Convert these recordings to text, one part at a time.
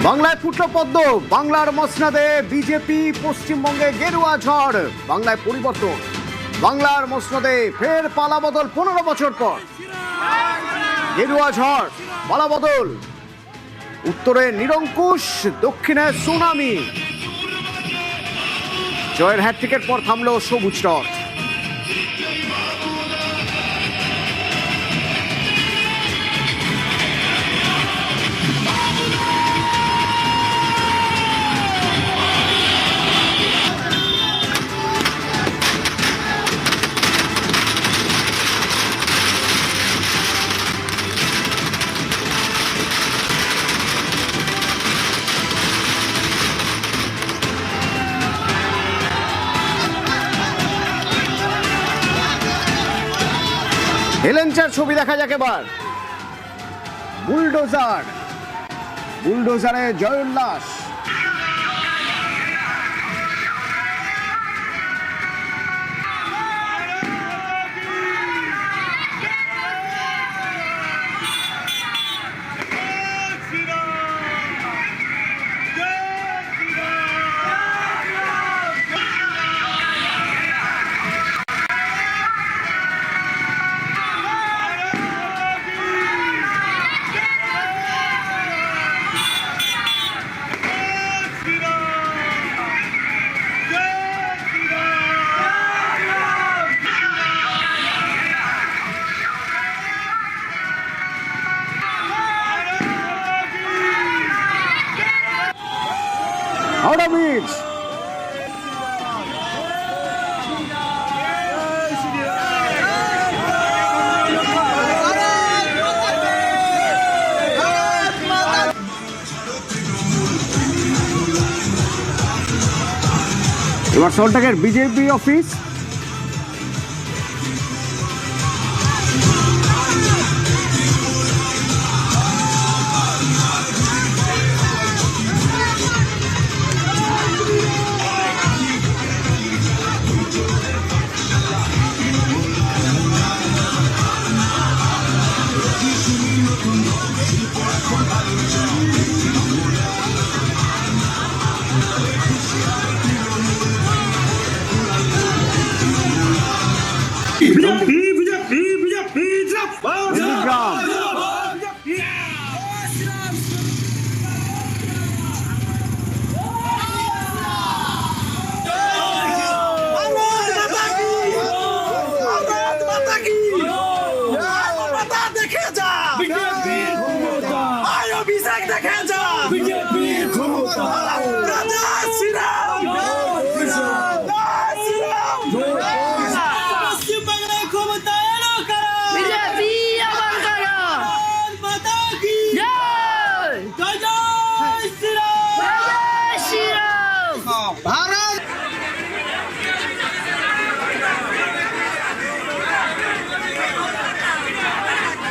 বাংলায় ফুটল পদ্ম, বাংলার মসনাদে বিজেপি, পশ্চিমবঙ্গে গেরুয়া ঝড়, বাংলায় পরিবর্তন, বাংলার মসনাদে ফের পালাবদল 15 বছর পর। গেরুয়া ঝড়, পালাবদল, উত্তরে নিরঙ্কুশ, দক্ষিণে সুনামি। জয়ের হ্যাটট্রিকের পর থামল সবুজ রথ। হেলেঞ্চার ছবি দেখা যাক এবার। বুলডোজার, বুলডোজারে জয় উল্লাস। হাওড়া ব্রিজ, এবার সল্টলেকের বিজেপি অফিস।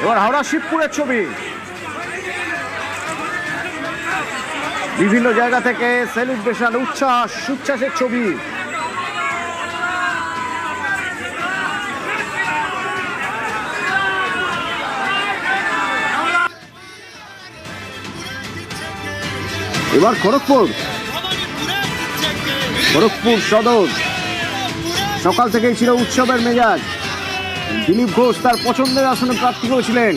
এবার হাওড়া শিবপুরের ছবি। বিভিন্ন জায়গা থেকে সেলিব্রেশন, উচ্ছ্বাস, উচ্ছ্বাসের ছবি। এবার খড়গপুর, খড়গপুর সদর, সকাল থেকেই ছিল উৎসবের মেজাজ। দিলীপ ঘোষ তার পছন্দের আসনে প্রার্থী করেছিলেন,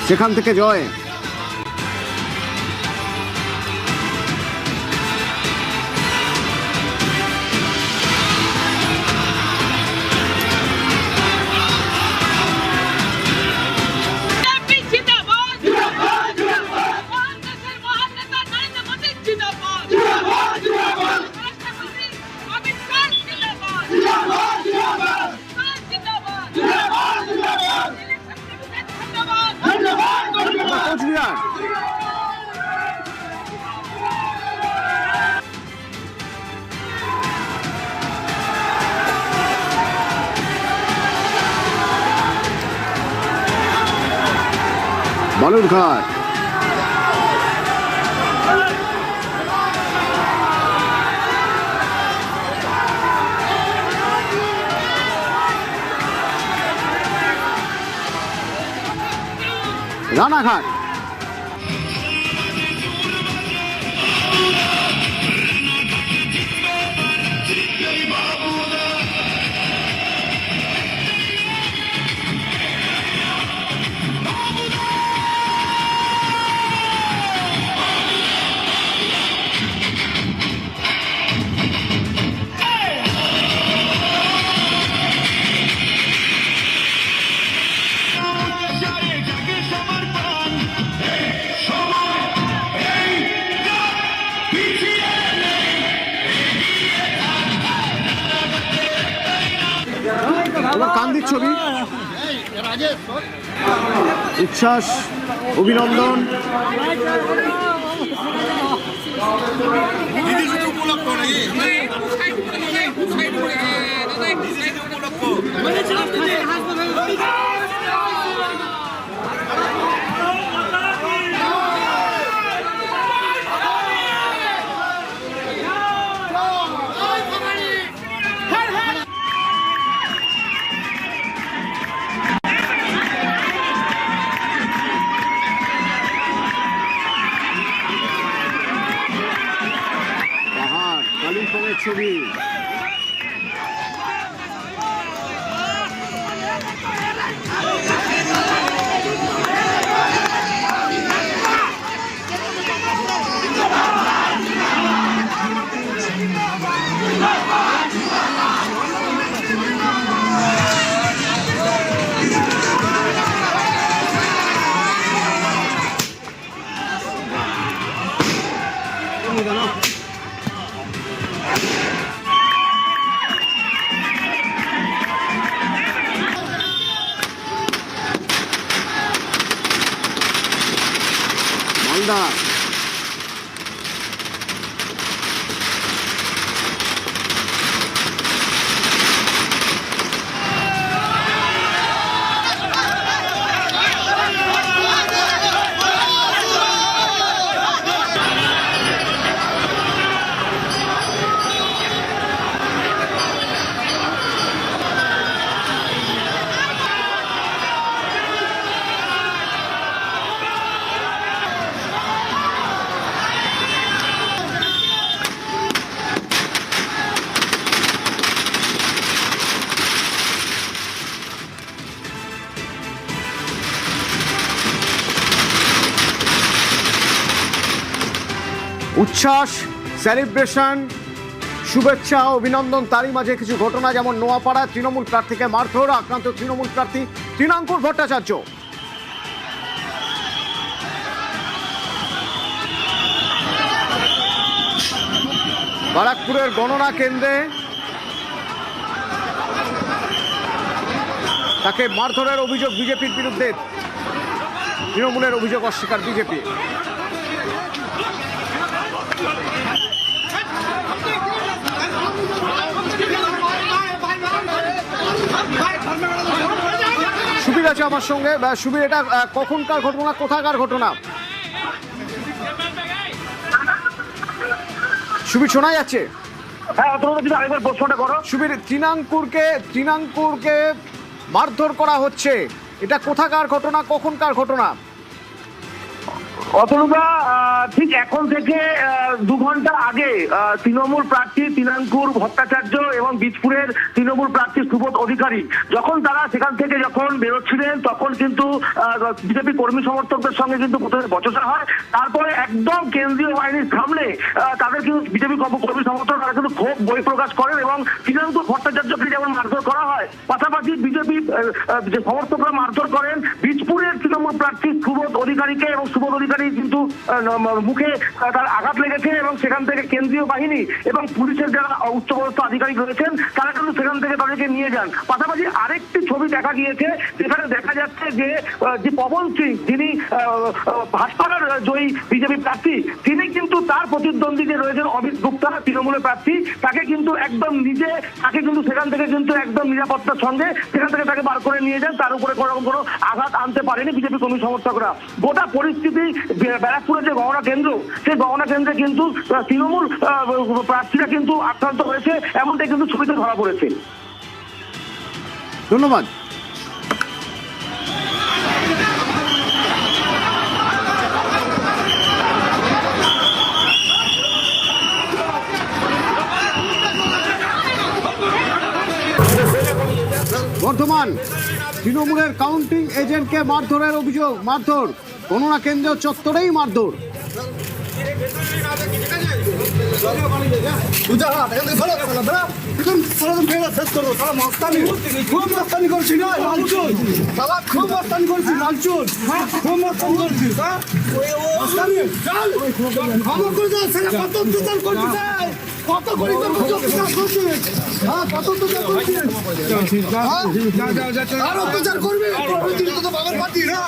সেখান থেকে জয়। বালুরঘাট, রানাঘাট, এবার কান্দির ছবি, উচ্ছ্বাস, অভিনন্দন। কালিম্পংয়ের ছবি, মালদা, উচ্ছ্বাস, সেলিব্রেশন, শুভেচ্ছা, অভিনন্দন। তারই মাঝে কিছু ঘটনা, যেমন নোয়াপাড়া তৃণমূল প্রার্থীকে মারধর, আক্রান্ত তৃণমূল প্রার্থী তৃণাঙ্কুর ভট্টাচার্য। বারাকপুরের গণনা কেন্দ্রে তাকে মারধরের অভিযোগ বিজেপির বিরুদ্ধে, তৃণমূলের অভিযোগ অস্বীকার বিজেপি। সুবীর আছে আমার সঙ্গে। সুবীর, এটা কখনকার ঘটনা, কোথাকার ঘটনা? সুবীর, শোনা যাচ্ছে? সুবীর, তৃণাঙ্কুরকে মারধর করা হচ্ছে, এটা কোথাকার ঘটনা, কখনকার ঘটনা? অতনুদা, ঠিক এখন থেকে 2 ঘন্টা আগে তৃণমূল প্রার্থী তৃণাঙ্কুর ভট্টাচার্য এবং বীজপুরের তৃণমূল প্রার্থী সুবোধ অধিকারী যখন তারা সেখান থেকে যখন বেরোচ্ছিলেন, তখন কিন্তু বিজেপি কর্মী সমর্থকদের সঙ্গে কিন্তু প্রথমে বচসা হয়। তারপরে একদম কেন্দ্রীয় বাহিনীর সামনে তাদের কিন্তু বিজেপি কর্মী সমর্থক তারা কিন্তু ক্ষোভ বহিঃপ্রকাশ করেন এবং তৃণাঙ্কুর ভট্টাচার্যকে যেমন মারধর করা হয়, পাশাপাশি বিজেপি যে সমর্থকরা মারধর করেন বীজপুরের তৃণমূল প্রার্থী সুবোধ অধিকারীকে, এবং সুবোধ অধিকারী কিন্তু মুখে তার আঘাত লেগেছে এবং সেখান থেকে কেন্দ্রীয় বাহিনী এবং পুলিশের যারা উচ্চপদস্থ আধিকারিক রয়েছেন তারা কিন্তু সেখান থেকে তাদেরকে নিয়ে যান। পাশাপাশি আরেকটি ছবি দেখা গিয়েছে, যেখানে দেখা যাচ্ছে যে পবন সিং, যিনি ভাটপাড়ার জয়ী বিজেপি প্রার্থী, তিনি কিন্তু তার প্রতিদ্বন্দ্বী যে রয়েছেন অমিত গুপ্তা তৃণমূলের প্রার্থী, তাকে কিন্তু একদম তাকে কিন্তু সেখান থেকে কিন্তু একদম নিরাপত্তার সঙ্গে সেখান থেকে তাকে বার করে নিয়ে যান। তার উপরে কোনো আঘাত আনতে পারেনি বিজেপি কর্মী সমর্থকরা। গোটা পরিস্থিতি ব্যারাকপুরের যে গণনা কেন্দ্র, সেই গণনা কেন্দ্রে কিন্তু তৃণমূল প্রার্থীরা কিন্তু আক্রান্ত হয়েছে, এমনটাই কিন্তু ছবিতে ধরা পড়েছে। ধন্যবাদ। বর্ধমান, তৃণমূলের কাউন্টিং এজেন্টকে মারধরের অভিযোগ, মারধর গণনা কেন্দ্র চত্বরেই মারধর। কত করে তোর প্রচার করছিস? হ্যাঁ, কত অত্যাচার করছিস? আর অত্যাচার করবে? তুই তো বাবার পার্টি না,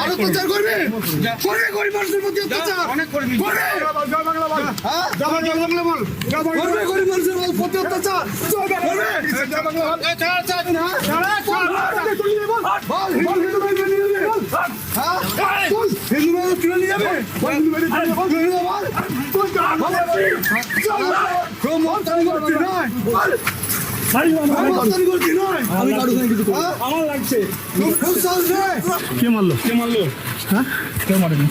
আর অত্যাচার করবে? করবে গরিব মানুষের প্রতি অত্যাচার? করবে? হ্যাঁ? করবে গরিব মানুষের প্রতি অত্যাচার? করবে? হিন্দু মানুষ তুলে নিয়ে যাবে? আমার লাগছে কে মারলো? হ্যাঁ, কেউ মারেনি।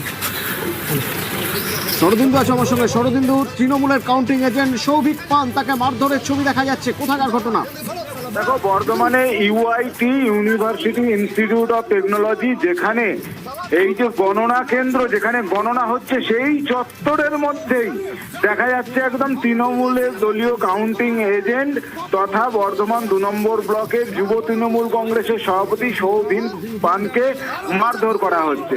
শরদিন্দু আছে আমার সঙ্গে। শরদিন্দু, তৃণমূলের কাউন্টিং এজেন্ট সৌভিক পান, তাকে মারধরের ছবি দেখা যাচ্ছে, কোথাকার ঘটনা? দেখো, বর্ধমানে ইউআইটি ইউনিভার্সিটি ইনস্টিটিউট অফ টেকনোলজি, যেখানে এই যে গণনা কেন্দ্র, যেখানে গণনা হচ্ছে, সেই চত্বরের মধ্যেই দেখা যাচ্ছে একদম তৃণমূলের দলীয় কাউন্টিং এজেন্ট তথা বর্ধমান 2 নম্বর ব্লকের যুব তৃণমূল কংগ্রেসের সভাপতি সৌভিক পানকে মারধর করা হচ্ছে।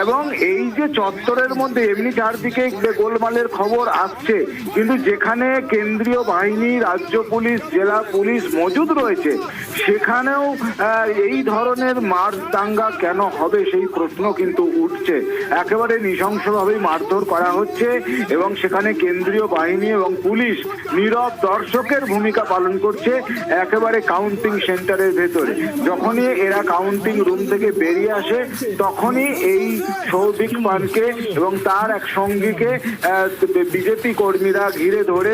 এবং এই যে চত্বরের মধ্যে এমনি চারদিকে গোলমালের খবর আসছে, কিন্তু যেখানে কেন্দ্রীয় বাহিনী, রাজ্য পুলিশ, জেলা পুলিশ মজুদ রয়েছে, সেখানেও এই ধরনের মার দাঙ্গা কেন হবে সেই প্রশ্ন কিন্তু উঠছে। একেবারে নৃশংসভাবেই মারধর করা হচ্ছে এবং সেখানে কেন্দ্রীয় বাহিনী এবং পুলিশ নীরব দর্শকের ভূমিকা পালন করছে একেবারে কাউন্টিং সেন্টারের ভেতরে। যখনই এরা কাউন্টিং রুম থেকে বেরিয়ে আসে, তখনই এই সৌভিক পানকে এবং তার এক সঙ্গীকে বিজেপি কর্মীরা ঘিরে ধরে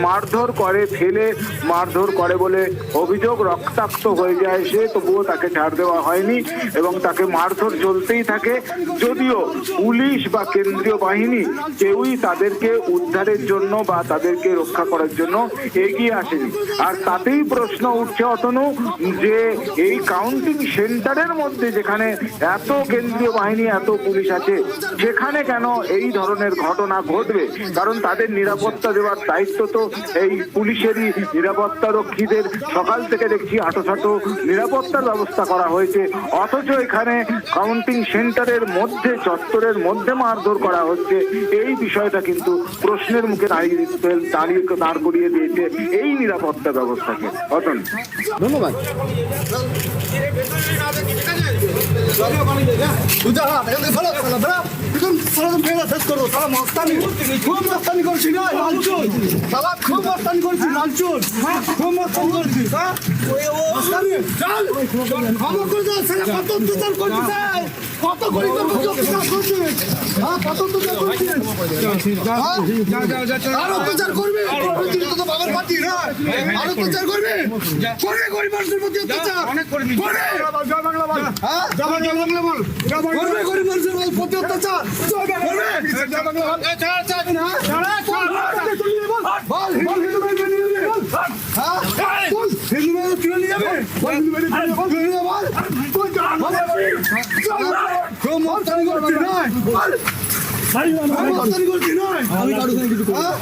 মারধর করে, ফেলে মারধর করে বলে অভিযোগ। রক্তাক্ত হয়ে যায় সে, তবুও তাকে ছাড় দেওয়া হয়নি এবং তাকে মারধর চলতেই থাকে। যদিও পুলিশ বা কেন্দ্রীয় বাহিনী কেউই তাদেরকে উদ্ধারের জন্য বা তাদেরকে রক্ষা করার জন্য এগিয়ে আসেনি। আর তাতেই প্রশ্ন উঠছে অতনু, যে এই কাউন্টিং সেন্টারের মধ্যে যেখানে এত কেন্দ্রীয় বাহিনী, এত পুলিশ আছে, সেখানে কেন এই ধরনের ঘটনা ঘটবে? কারণ তাদের নিরাপত্তা দেওয়ার দায়িত্ব তো এই পুলিশেরই। নিরাপত্তা রক্ষীদের সকাল থেকে দেখছি আটোসাটো নিরাপত্তার ব্যবস্থা করা হয়েছে, অথচ এখানে কাউন্টিং সেন্টারের মধ্যে, চত্বরের মধ্যে মারধর করা হচ্ছে। এই বিষয়টা কিন্তু প্রশ্নের মুখে দাঁড় করিয়ে দিয়েছে এই নিরাপত্তা ব্যবস্থাকে। অতন, ধন্যবাদ। কত করে তোর অত্যাচার করছিস? হ্যাঁ, কত অত্যাচার করছিস? আর অত্যাচার করবে? তুই তো বাবার পার্টি না, আর অত্যাচার করবে? করবে গরিব মানুষের প্রতি অত্যাচার? করবে? হ্যাঁ, করবে গরিব মানুষের প্রতি অত্যাচার? করবে? হিন্দু মানুষ তুলে নিয়ে যাবে?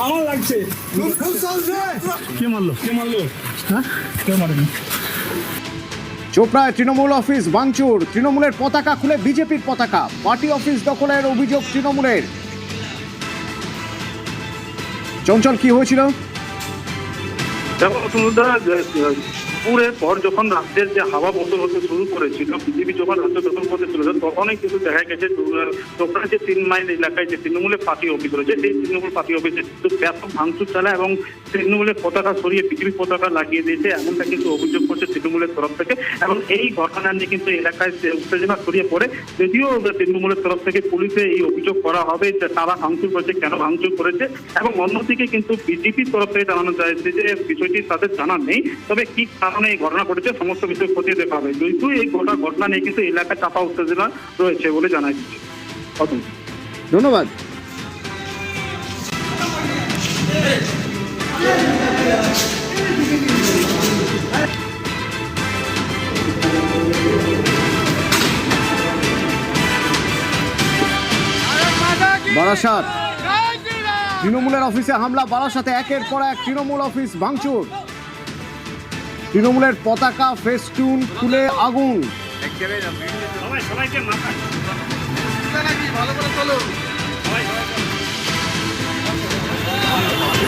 আমার লাগছে কে মারলো? হ্যাঁ, কেউ মারেনি। চোপড়ায় তৃণমূল অফিস ভাঙচুর, তৃণমূলের পতাকা খুলে বিজেপির পতাকা, পার্টি অফিস দখলের অভিযোগ তৃণমূলের। চঞ্চল, কি হয়েছিল? দেখো দুপুরের পর যখন রাজ্যের যে হাওয়া বদল হতে শুরু করেছিল, বিজেপি যখন রাজ্য দখল করতে শুরু করে, তখনই কিন্তু দেখা গেছে চোপড়ার যে 3 মাইল এলাকায় যে তৃণমূলের পার্টি অফিস রয়েছে, সেই তৃণমূল পার্টি অফিসে কিন্তু ব্যাপক ভাঙচুর চালায় এবং তৃণমূলের পতাকা সরিয়ে বিজেপি পতাকা লাগিয়ে দিয়েছে, এমনটা কিন্তু অভিযোগ করছে তৃণমূলের তরফ থেকে। এবং এই ঘটনা নিয়ে কিন্তু এলাকায় উত্তেজনা ছড়িয়ে পড়ে। যদিও তৃণমূলের তরফ থেকে পুলিশে এই অভিযোগ করা হবে যে তারা ভাঙচুর করেছে, কেন ভাঙচুর করেছে, এবং অন্যদিকে কিন্তু বিজেপির তরফ থেকে জানানো যাচ্ছে যে বিষয়টি তাদের জানা নেই, তবে কি কারণে এই ঘটনা ঘটেছে সমস্ত বিষয় খতিয়ে দেখা হবে। যদিও এই ঘটনা নিয়ে কিন্তু এলাকায় চাপা উত্তেজনা রয়েছে বলে জানা যাচ্ছে। ধন্যবাদ। বারাসাত, তৃণমূলের অফিসে হামলা। বারাসাতে একের পর এক তৃণমূল অফিস ভাঙচুর, তৃণমূলের পতাকা ফেস্টুন খুলে আগুন।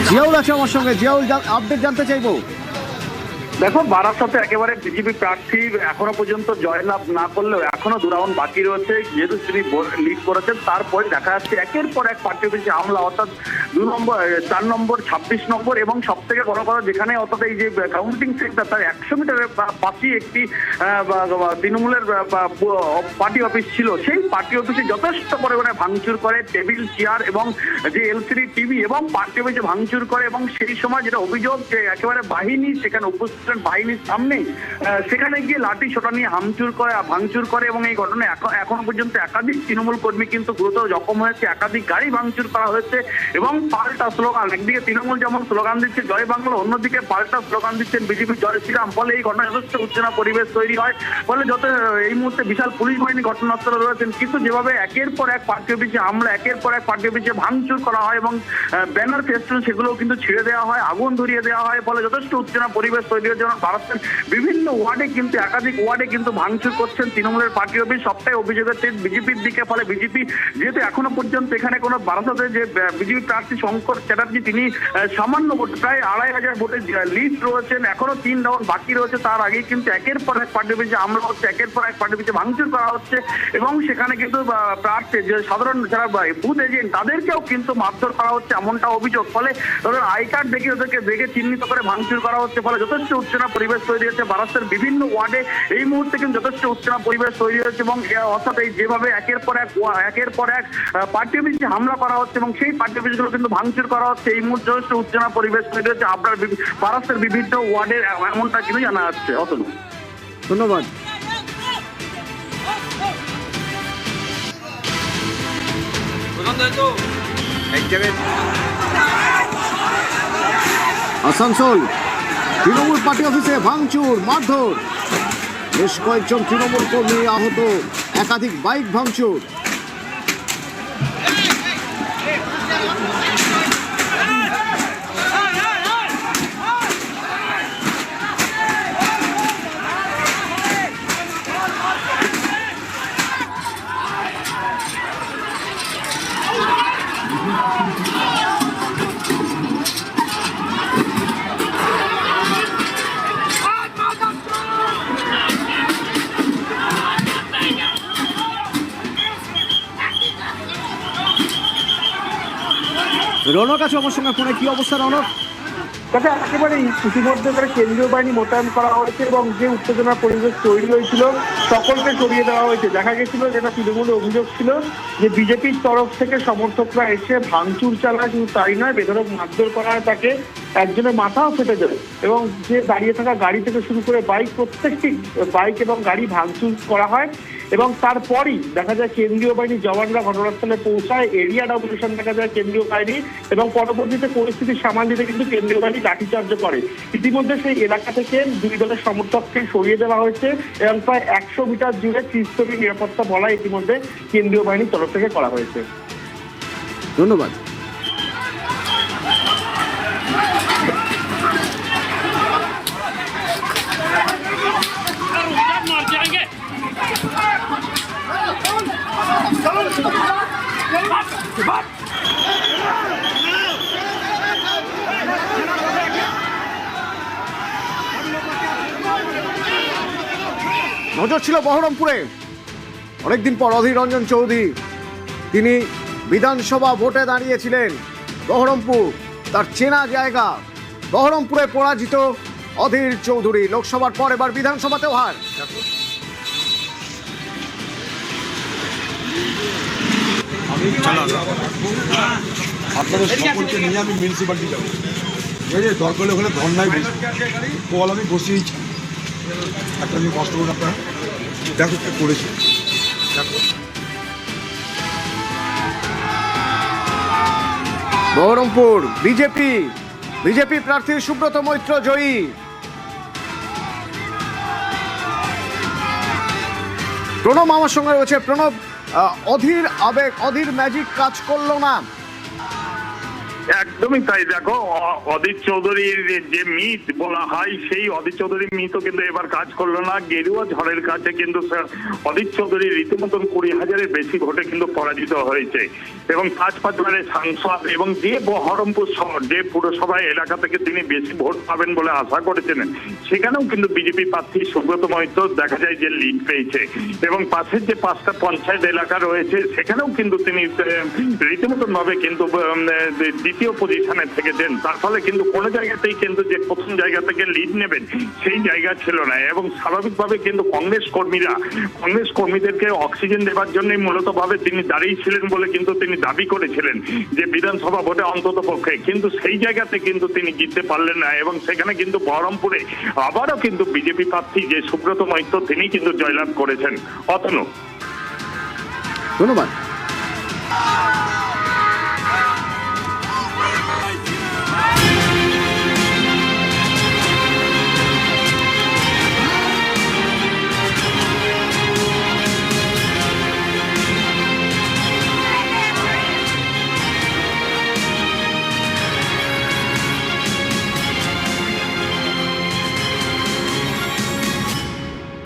জিয়াউল আছে আমার সঙ্গে। জিয়াউল, আপডেট জানতে চাইবো। দেখো, বারাসাতে একেবারে বিজেপি প্রার্থী এখনো পর্যন্ত জয়লাভ না করলেও এখনো 2 রাউন্ড বাকি রয়েছে। যেহেতু তিনি লিড করেছেন, তারপরে দেখা যাচ্ছে একের পর এক পার্টি অফিসে হামলা, অর্থাৎ 2 নম্বর, 4 নম্বর, 26 নম্বর এবং সব থেকে বড় কথা যেখানে অর্থাৎ এই যে কাউন্টিং সেন্টার তার 100 মিটারের পাশেই একটি তৃণমূলের পার্টি অফিস ছিল। সেই পার্টি অফিসে যথেষ্ট পরিমাণে ভাঙচুর করে, টেবিল চেয়ার এবং যে এলসিডি টিভি এবং পার্টি অফিসে ভাঙচুর করে। এবং সেই সময় যেটা অভিযোগ যে একেবারে বাহিনী সেখানে উপস্থিত বাহিনীর সামনে সেখানে গিয়ে লাঠি সোটা নিয়ে ভাঙচুর করে এবং এই ঘটনায় এখনো পর্যন্ত একাধিক তৃণমূল কর্মী কিন্তু গুরুতর জখম হয়েছে, একাধিক গাড়ি ভাঙচুর করা হয়েছে এবং পাল্টা স্লোগান, একদিকে তৃণমূল যেমন স্লোগান দিচ্ছে জয় বাংলা, অন্যদিকে পাল্টা স্লোগান দিচ্ছেন বিজেপি জয় শ্রীরাম। ফলে এই ঘটনায় যথেষ্ট উত্তেজনা পরিবেশ তৈরি হয়। ফলে এই মুহূর্তে বিশাল পুলিশ বাহিনী ঘটনাস্থলে রয়েছেন। কিন্তু যেভাবে একের পর এক পার্টি অফিসে হামলা, একের পর এক পার্টি অফিসে ভাঙচুর করা হয় এবং ব্যানার ফেস্টুন সেগুলো কিন্তু ছিঁড়ে দেওয়া হয়, আগুন ধরিয়ে দেওয়া হয়, ফলে যথেষ্ট উত্তেজনা পরিবেশ তৈরি হয়েছে। ভারতের বিভিন্ন ওয়ার্ডে কিন্তু একাধিক ওয়ার্ডে কিন্তু ভাঙচুর করছেন তৃণমূলের পার্টি অফিস। সবটাই অভিযোগের বিজেপির দিকে। ফলে বিজেপি যেহেতু এখনো পর্যন্ত এখানে কোনো বারাসাতে যে বিজেপি প্রার্থী শঙ্কর চ্যাটার্জি তিনি সামান্য ভোট, প্রায় 2,500 ভোটের লিস্ট রয়েছেন, এখনো 3 রাউন্ড বাকি রয়েছে। তার আগেই কিন্তু একের পর এক পার্টি অফিসে হামলা হচ্ছে, একের পর এক পার্টি অফিসে ভাঙচুর করা হচ্ছে এবং সেখানে কিন্তু প্রার্থী যে সাধারণ যারা বুথ এজেন্ট তাদেরকেও কিন্তু মারধর করা হচ্ছে, এমনটা অভিযোগ। ফলে তাদের আই কার্ড দেখে ওদেরকে দেখে চিহ্নিত করে ভাঙচুর করা হচ্ছে। ফলে যথেষ্ট উত্তেজনা পরিবেশ তৈরি হয়েছে বারাসাতের বিভিন্ন ওয়ার্ডে। এই মুহূর্তে কিন্তু যথেষ্ট উত্তেজনা পরিবেশ তৈরি হয়েছে এবং অর্থাৎ এই যেভাবে একের পর এক পার্টি অফিসে হামলা করা হচ্ছে এবং সেই পার্টি অফিসগুলো কিন্তু ভাঙচুর করা হচ্ছে, এই মুহূর্তে যথেষ্ট উত্তেজনা পরিবেশ তৈরি হচ্ছে আপনার বারাসাতের বিভিন্ন ওয়ার্ডের, এমনটা কিন্তু জানা যাচ্ছে। অতনু, ধন্যবাদ। আসানসোল তৃণমূল পার্টি অফিসে ভাঙচুর, মারধর, বেশ কয়েকজন তৃণমূল কর্মী আহত, একাধিক বাইক ভাঙচুর। রনক আছে আমার সঙ্গে ফোনে। কি অবস্থা রনক? তবে একেবারেই ইতিমধ্যে তারা কেন্দ্রীয় বাহিনী মোতায়েন করা হয়েছে এবং যে উত্তেজনার পরিবেশ তৈরি হয়েছিল সকলকে সরিয়ে দেওয়া হয়েছে। দেখা গেছিল যেটা তৃণমূলের অভিযোগ ছিল যে বিজেপির তরফ থেকে সমর্থকরা এসে ভাঙচুর চালায়, শুধু তাই নয় বেধড়ক মারধর করা হয়, তাকে একজনের মাথাও ফেটে যায় এবং যে দাঁড়িয়ে থাকা গাড়ি থেকে শুরু করে বাইক, প্রত্যেকটি বাইক এবং গাড়ি ভাঙচুর করা হয়। এবং তারপরই দেখা যায় কেন্দ্রীয় বাহিনীর জওয়ানরা ঘটনাস্থলে পৌঁছায়, এরিয়া অপারেশন দেখা যায় কেন্দ্রীয় বাহিনী এবং পরবর্তীতে পরিস্থিতি সামাল দিতে কিন্তু কেন্দ্রীয় বাহিনী লাঠিচার্জ করে। ইতিমধ্যে সেই এলাকা থেকে 2 দলের সমর্থককে সরিয়ে দেওয়া হয়েছে এবং প্রায় 100 মিটার জুড়ে ত্রিস্তরীয় নিরাপত্তা বলা ইতিমধ্যে কেন্দ্রীয় বাহিনীর তরফ থেকে করা হয়েছে। ধন্যবাদ। নজর ছিল বহরমপুরে। অনেকদিন পর অধীর রঞ্জন চৌধুরী তিনি বিধানসভা ভোটে দাঁড়িয়েছিলেন। বহরমপুর তার চেনা জায়গা। বহরমপুরে পরাজিত অধীর চৌধুরী। লোকসভার পর এবার বিধানসভাতেও হার। আপনাদের সকলকে নিয়ে আমি মিউনিসিপ্যালিটি যাবো, ঠিক আছে? দরকার হলে ওখানে ধর্নায় কল আমি বসিয়েছি। একটা আমি কষ্ট করুন, আপনারা দেখো কি করেছে। দেখো বহরমপুর বিজেপি প্রার্থী সুব্রত মৈত্র জয়ী। প্রণব আমার সঙ্গে রয়েছে। প্রণব, অধীর আবেগ, অধীর ম্যাজিক কাজ করলো না। একদমই তাই। দেখো, অদিত চৌধুরীর যে মিথ বলা হয়, সেই অদিত চৌধুরীর মিথও কিন্তু এবার কাজ করলো না। গেরুয়া ঝড়ের কাছে কিন্তু অদিত চৌধুরী রীতিমতন 20,000-এর বেশি ভোটে কিন্তু পরাজিত হয়েছে এবং 5-5বারের সাংসদ এবং যে বহরমপুর শহর, যে পুরসভা এলাকা থেকে তিনি বেশি ভোট পাবেন বলে আশা করেছিলেন, সেখানেও কিন্তু বিজেপি প্রার্থী সুব্রত মৈত্র দেখা যায় যে লিড পেয়েছে এবং পাশের যে 5টা পঞ্চায়েত এলাকা রয়েছে সেখানেও কিন্তু তিনি রীতিমতন ভাবে কিন্তু দ্বিতীয় পজিশনে থেকেছেন। তার ফলে কিন্তু কোনো জায়গাতেই কিন্তু যে প্রথম জায়গা থেকে লিড নেবেন সেই জায়গা ছিল না এবং স্বাভাবিকভাবে কিন্তু কংগ্রেস কর্মীদেরকে অক্সিজেন দেওয়ার জন্যই মূলত ভাবে তিনি দাঁড়িয়েছিলেন বলে কিন্তু তিনি দাবি করেছিলেন যে বিধানসভা ভোটে অন্তত পক্ষে, কিন্তু সেই জায়গাতে কিন্তু তিনি জিততে পারলেন না এবং সেখানে কিন্তু বহরমপুরে আবারও কিন্তু বিজেপি প্রার্থী যে সুব্রত মৈত্র তিনি কিন্তু জয়লাভ করেছেন। অতনু, ধন্যবাদ।